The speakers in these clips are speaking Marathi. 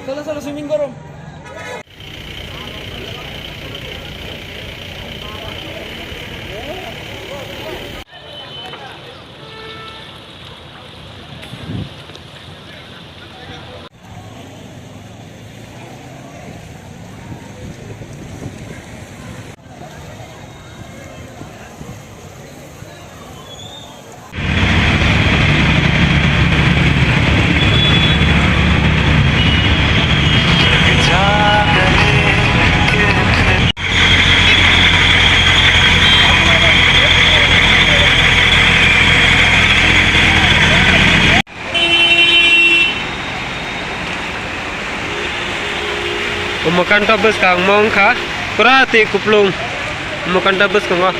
चला चला स्विमिंग करू. Makan tabus kang mong ka kurati kuplung makan tabus kang wa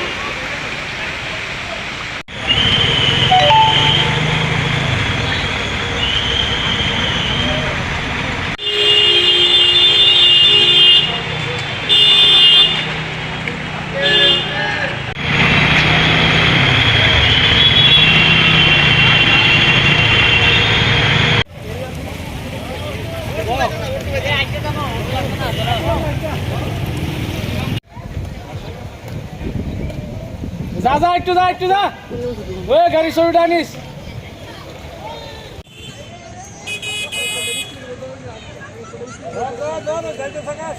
जा एकटू जा ओए गाडी सोडू डानिस दोन घंटे सकाळ